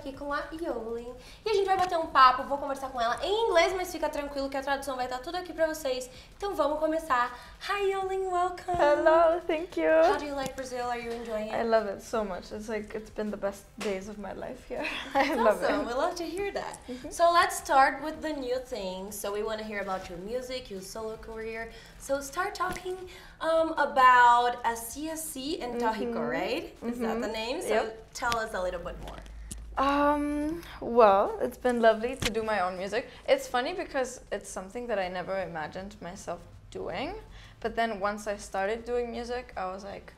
aqui com a Joalin e a gente vai bater um papo, vou conversar com ela em inglês, mas fica tranquilo que a tradução vai estar tudo aqui pra vocês. Então vamos começar. Hi Joalin, welcome. Hello, thank you. How do you like Brazil? Are you enjoying it? I love it so much. It's been the best days of my life here. I love it. Awesome, we love to hear that. So let's start with the new thing. So we want to hear about your music, your solo career. So start talking about Así and Tahiko, right? Is that the name? So tell us a little bit more. Well, it's been lovely to do my own music. It's funny because it's something that I never imagined myself doing. But then once I started doing music, I was like,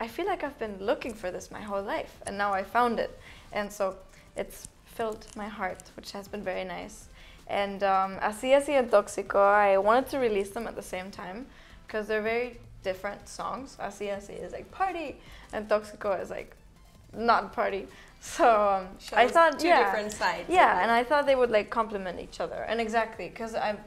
I feel like I've been looking for this my whole life. And now I found it. And so it's filled my heart, which has been very nice. And Así and Tóxico, I wanted to release them at the same time because they're very different songs. Así is like party, and Tóxico is like not party. So I thought two different sides. Yeah, and I thought they would like complement each other. And exactly, because I've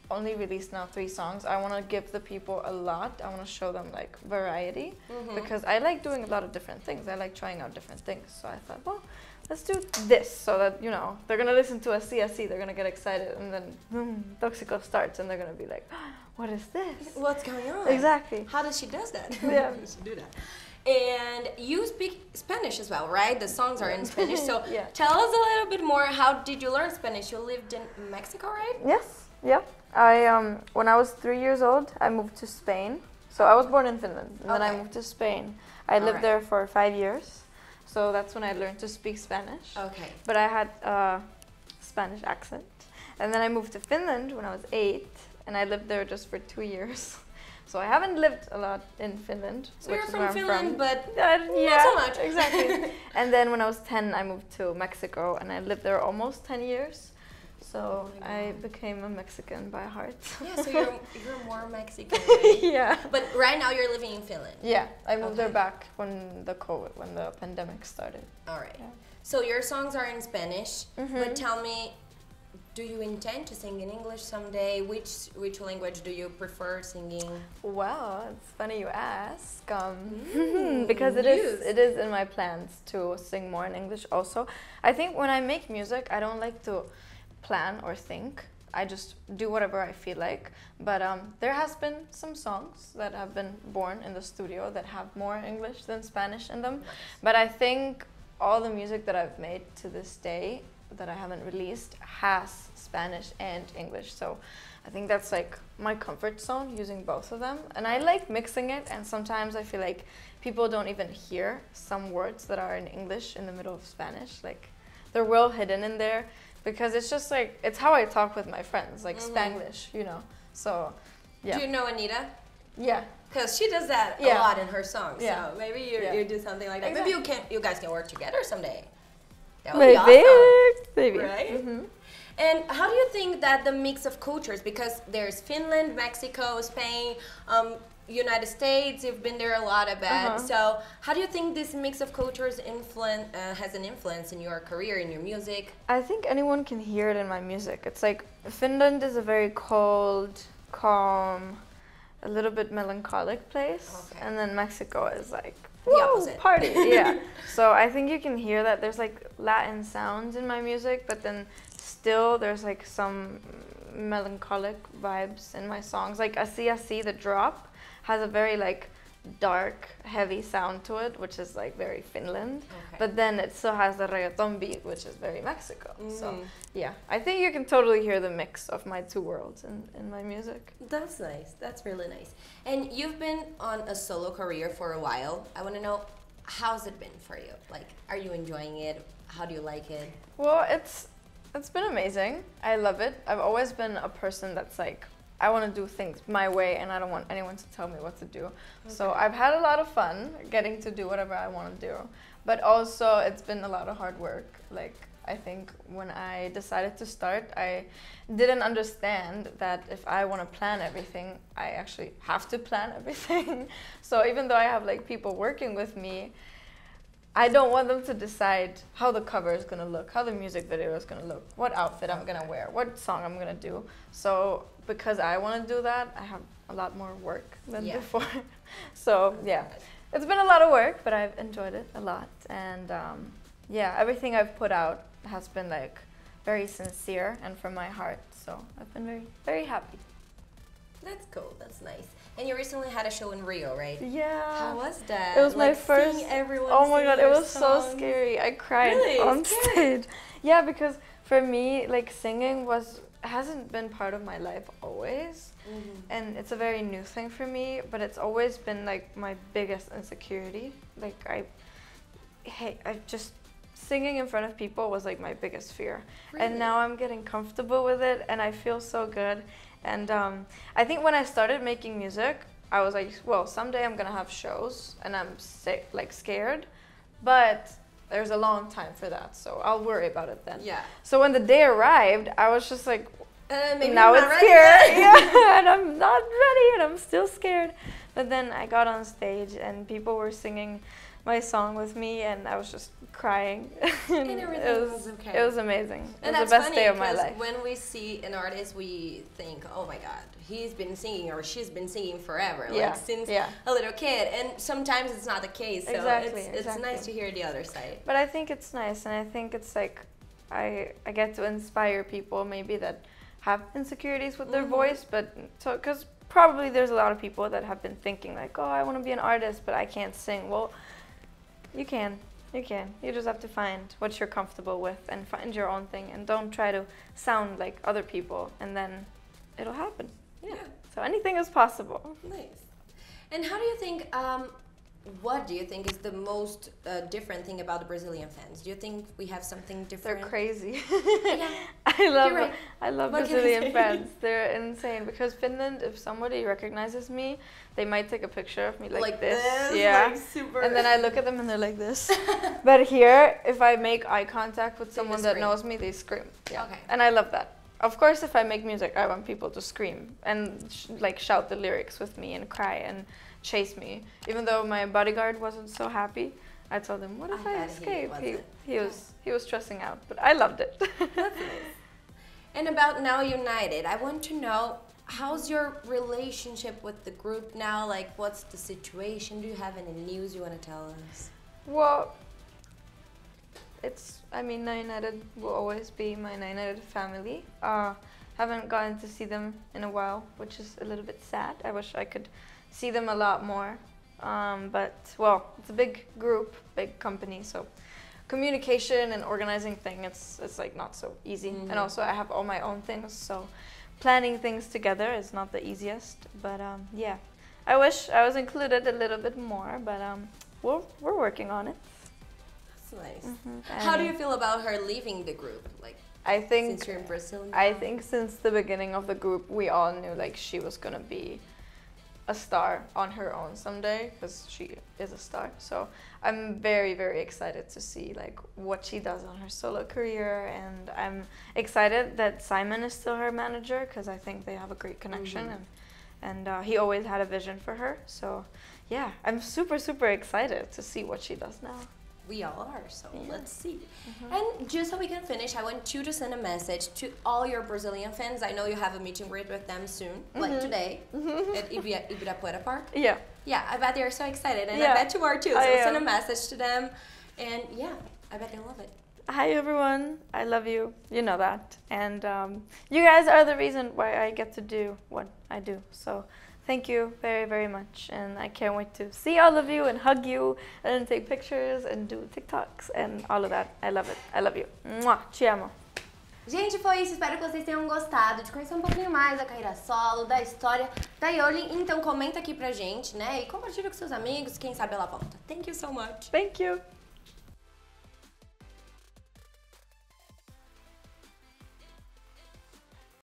only released now 3 songs. I want to give the people a lot. I want to show them like variety because I like doing a lot of different things. I like trying out different things. So I thought, well, let's do this so that, you know, they're going to listen to Así, they're going to get excited, and then Tóxico starts and they're going to be like, what is this? What's going on? Exactly. How does she does that? Yeah. How does she do that? And you speak Spanish as well, right? The songs are in Spanish. So tell us a little bit more. How did you learn Spanish? You lived in Mexico, right? Yes. Yeah. When I was 3 years old, I moved to Spain. So I was born in Finland, and then I moved to Spain. I lived there for 5 years. So that's when I learned to speak Spanish. Okay. But I had a Spanish accent. And then I moved to Finland when I was 8, and I lived there just for 2 years. So I haven't lived a lot in Finland. So you're from Finland, but not so much. Exactly. And then when I was 10, I moved to Mexico, and I lived there almost 10 years. So I became a Mexican by heart. Yeah, so you're more Mexican, right? Yeah. But right now you're living in Finland. Yeah, I moved there back when the pandemic started. All right. Yeah. So your songs are in Spanish, but tell me, do you intend to sing in English someday? Which language do you prefer singing? Well, it's funny you ask, because it is in my plans to sing more in English also. I think when I make music, I don't like to plan or think. I just do whatever I feel like. But there has been some songs that have been born in the studio that have more English than Spanish in them. Nice. But I think all the music that I've made to this day that I haven't released has Spanish and English. So I think that's like my comfort zone, using both of them. And I like mixing it, and sometimes I feel like people don't even hear some words that are in English in the middle of Spanish. Like they're well hidden in there. Because it's just like, it's how I talk with my friends, like Spanglish, you know. So, yeah. Do you know Anita? Yeah. Because she does that a lot in her songs. Yeah. So maybe you do something like that. Exactly. Maybe you guys can work together someday. That would be awesome. Maybe. Right? And how do you think that the mix of cultures, because there's Finland, Mexico, Spain, United States, you've been there a lot, I bet. So how do you think this mix of cultures has an influence in your career, in your music? I think anyone can hear it in my music. It's like Finland is a very cold, calm, a little bit melancholic place. Okay. And then Mexico is like, the opposite. Party, yeah. So I think you can hear that there's like Latin sounds in my music, but then still there's like some melancholic vibes in my songs. Like Así, the drop, has a very like dark, heavy sound to it, which is like very Finland. Okay. But then it still has the reggaeton beat, which is very Mexico. So yeah, I think you can totally hear the mix of my 2 worlds in my music. That's nice. That's really nice. And you've been on a solo career for a while. I want to know, how's it been for you? Like, are you enjoying it? How do you like it? Well, it's been amazing. I love it. I've always been a person that's like, I want to do things my way, and I don't want anyone to tell me what to do. Okay. So I've had a lot of fun getting to do whatever I want to do. But also it's been a lot of hard work. Like, I think when I decided to start, I didn't understand that if I want to plan everything, I actually have to plan everything. So even though I have like people working with me, I don't want them to decide how the cover is going to look, how the music video is going to look, what outfit I'm going to wear, what song I'm going to do. So because I want to do that, I have a lot more work than before. So yeah, it's been a lot of work, but I've enjoyed it a lot. And yeah, everything I've put out has been like very sincere and from my heart. So I've been very, very happy. That's cool. That's nice. And you recently had a show in Rio, right? Yeah. How was that? It was my first. Oh my god, it was so scary. I cried on stage. Yeah, because for me, like singing hasn't been part of my life always, and it's a very new thing for me. But it's always been like my biggest insecurity. Like I just singing in front of people was like my biggest fear, and now I'm getting comfortable with it, and I feel so good. And I think when I started making music, I was like, well, someday I'm gonna have shows, and I'm scared, but there's a long time for that, so I'll worry about it then. Yeah. So when the day arrived, I was just like, maybe now I'm it's not ready here, yet. yeah, and I'm not ready, and I'm still scared. But then I got on stage, and people were singing my song with me, and I was just crying. And everything was okay. It was amazing. And it was the best day of my life. When we see an artist, we think, oh my god, he's been singing or she's been singing forever, like since a little kid. And sometimes it's not the case. So it's nice to hear the other side. But I think it's nice, and I think it's like I get to inspire people maybe that have insecurities with their voice, but because probably there's a lot of people that have been thinking like, oh, I want to be an artist, but I can't sing. Well, you can. You just have to find what you're comfortable with and find your own thing, and don't try to sound like other people, and then it'll happen. Yeah. So anything is possible. Nice. And how do you think, what do you think is the most different thing about the Brazilian fans? Do you think we have something different? They're crazy. Yeah. I love Brazilian fans. They're insane, because Finland, if somebody recognizes me, they might take a picture of me like this. Yeah. Like super. And then I look at them and they're like this. But here, if I make eye contact with someone that knows me, they scream. Yeah. Okay. And I love that. Of course, if I make music, I want people to scream and shout the lyrics with me and cry and chase me. Even though my bodyguard wasn't so happy, I told him, what if I escape? He was stressing out, but I loved it. That's nice. And about Now United, I want to know, how's your relationship with the group now? Like, what's the situation? Do you have any news you want to tell us? Well, Now United will always be my Now United family. Haven't gotten to see them in a while, which is a little bit sad. I wish I could see them a lot more. But, well, it's a big group, big company, so communication and organizing things, it's like not so easy. And also I have all my own things, so planning things together is not the easiest. But yeah, I wish I was included a little bit more, but we're working on it. That's nice. How do you feel about her leaving the group? Like, since you're in Brazil now? I think since the beginning of the group, we all knew like she was gonna be a star on her own someday, because she is a star. So I'm very, very excited to see like what she does on her solo career, and I'm excited that Simon is still her manager, because I think they have a great connection, and he always had a vision for her. So yeah, I'm super, super excited to see what she does now. We all are, so let's see. And just so we can finish, I want you to send a message to all your Brazilian fans. I know you have a meet and greet with them soon, like today, at Ibirapuera Park. Yeah. Yeah, I bet they're so excited, and I bet you are too. So send a message to them, and yeah, I bet they love it. Hi everyone, I love you, you know that. And you guys are the reason why I get to do what I do. So thank you very, very much, and I can't wait to see all of you and hug you and take pictures and do TikToks and all of that. I love it. I love you. Mwah. Te amo. Gente, foi isso. Espero que vocês tenham gostado de conhecer um pouquinho mais da carreira solo, da história da Joalin. Então comenta aqui pra gente, né? E compartilha com seus amigos. Quem sabe ela volta. Thank you so much. Thank you.